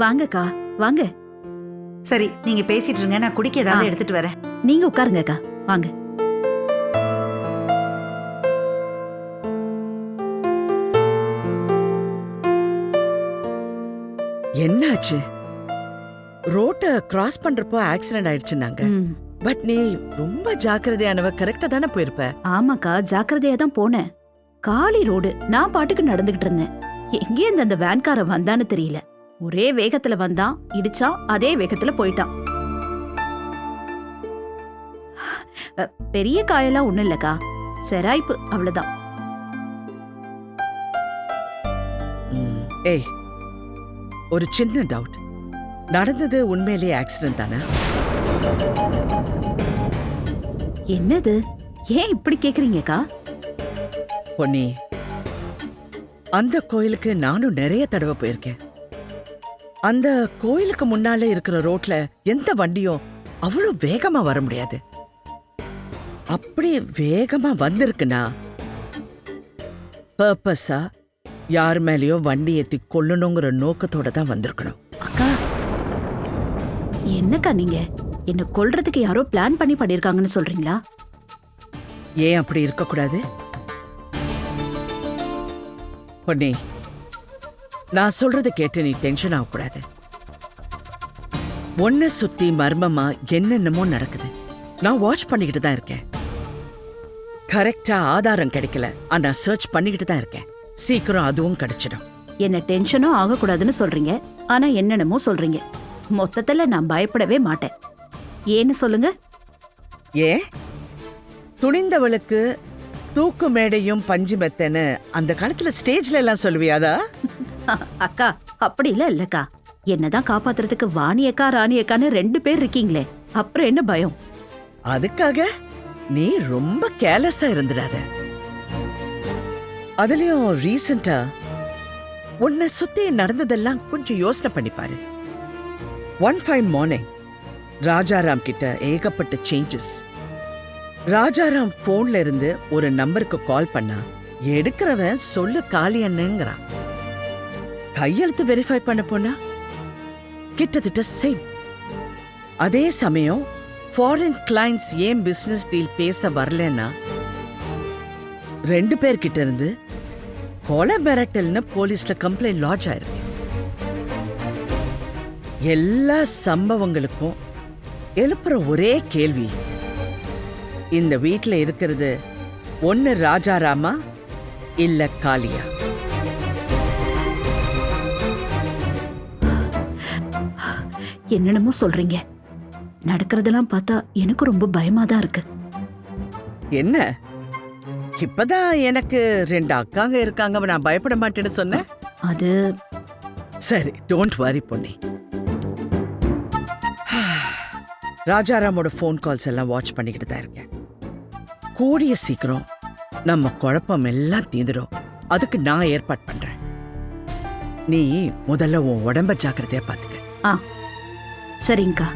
வாங்கக்கா வாங்க. சரி, நீங்க பேசிட்டு இருங்க, நான் குடிக்க ஏதாவது எடுத்துட்டு வரேன். நீங்க உட்காருங்கக்கா, வாங்க. என்னாச்சு? ரோட்ட கிராஸ் பண்றப்போ ஆக்சிடென்ட் ஆயிடுச்சுன்னாங்க. பட் நீ ரொம்ப ஜாக்கிரதையானவ, கரெக்டா தானே போயிருப்ப? ஆமாக்கா, ஜாக்கிரதையா தான் போனேன். காலி ரோடு, நான் பாட்டுக்கு நடந்துகிட்டு இருந்தேன். எங்கே அந்த வேன்காரன் வந்தான்னு தெரியல. ஒரே வேகத்துல வந்தான், இடிச்சான், அதே வேகத்துல போயிட்டான். பெரிய காயெல்லாம் ஒண்ணும் இல்லக்கா, செராய்ப்பு அவ்வளவுதான். ஏய், ஒரு சின்ன டவுட். நடந்தது உண்மையிலேயே ஆக்சிடென்ட் தானே? என்னது, ஏன் இப்படி கேக்குறீங்கக்கா? பொன்னி, அந்த கோயிலுக்கு நானும் நிறைய தடவை போயிருக்கேன். அந்த கோயிலுக்கு முன்னால இருக்கிற ரோட்ல எந்த வண்டியும் அவ்வளவு வேகமா வர முடியாது. அப்படி வேகமா வந்திருக்குன்னா பர்பஸா யார் மேலேயோ வண்டி ஏத்தி கொல்லணுங்கிற நோக்கத்தோட தான் வந்திருக்கணும். அக்கா, என்னக்கா நீங்க என்ன கொல்றதுக்கு யாரோ பிளான் பண்ணி பண்ணிருக்காங்கன்னு சொல்றீங்களா? ஏன் அப்படி இருக்கக்கூடாது? பொன்னி, நான் சொல்றதை கேட்டு நீ டென்ஷன் ஆகக்கூடாது. ஒன்ன சுத்தி மர்மமா என்னென்னமோ நடக்குது. நான் வாட்ச் பண்ணிக்கிட்டு தான் இருக்கேன். கரெக்டா ஆதாரம் கிடைக்கல, ஆனா சர்ச் பண்ணிக்கிட்டு தான் இருக்கேன். சீக்கிரம் அதுவும் கிடைச்சிடும். என்ன டென்ஷனும் ஆகக்கூடாதுன்னு சொல்றீங்க, ஆனா என்னென்னமோ சொல்றீங்க. மொத்தத்துல நான் பயப்படவே மாட்டேன். ஏன்னு சொல்லுங்க. ஏன்? துணிந்தவளுக்கு தூக்கு மேடையும் பஞ்சு மெத்தன்னு அந்த காலத்துல ஸ்டேஜ்ல எல்லாம் சொல்லுவியாதா? அக்கா, அப்படி இல்லக்கா. என்னதான் காப்பாத்துறதுக்கு வாணியக்கா ராணியக்கான்னு 2 பேர் இருக்கீங்களே, அப்புறம் என்ன பயம்? அதுக்காக நீ ரொம்ப கேர்லெஸ்ஸா இருந்துடாத. அதுலயும் ரீசெண்டா உன்னை சுத்தி நடந்ததெல்லாம் கொஞ்சம் யோசனை பண்ணி பாரு. ஒன் ஃபைன் மார்னிங் ராஜாராம் கிட்ட ஏகப்பட்ட சேஞ்சஸ். ராஜாராம் போன்ல இருந்து ஒரு நம்பருக்கு கால் பண்ணா எடுக்கிறவன் சொல்லு காளியன்னுங்கிறான். கையெழுத்து வெரிஃபை பண்ண போனா கிட்டத்தட்ட சேம். அதே சமயம் ஃபாரின் கிளைண்ட்ஸ் ஏன் பிசினஸ் டீல் பேச வரலன்னா 2 பேர்கிட்ட இருந்து கொலை மிரட்டல்னு போலீஸ்ல கம்ப்ளைண்ட் லாட்ஜ் ஆயிருக்கு. எல்லா சம்பவங்களுக்கும் எழுப்புற ஒரே கேள்வி, இந்த வீட்ல இருக்கிறது ஒன்னு ராஜாராமா இல்ல காளியா? என்னென்னமோ சொல்றீங்க. நடக்கிறதெல்லாம் பார்த்தா எனக்கு ரொம்ப பயமா தான் இருக்கு. என்ன, இப்பதான் எனக்கு 2 அக்காங்க இருக்காங்க, நான் பயப்பட மாட்டேன்னு சொன்னேன். அது சரி, டோன்ட் வரி பொன்னி. ராஜாராமோட ஃபோன் கால்ஸ் எல்லாம் வாட்ச் பண்ணிக்கிட்டு தான் இருக்கேன். கூடிய சீக்கிரம் நம்ம குழப்பம் எல்லாம் தீந்துடும். அதுக்கு நான் ஏற்பாடு பண்றேன். நீ முதல்ல உன் உடம்ப ஜாக்கிரதையா பாத்துக்க. சரிங்கக்கா.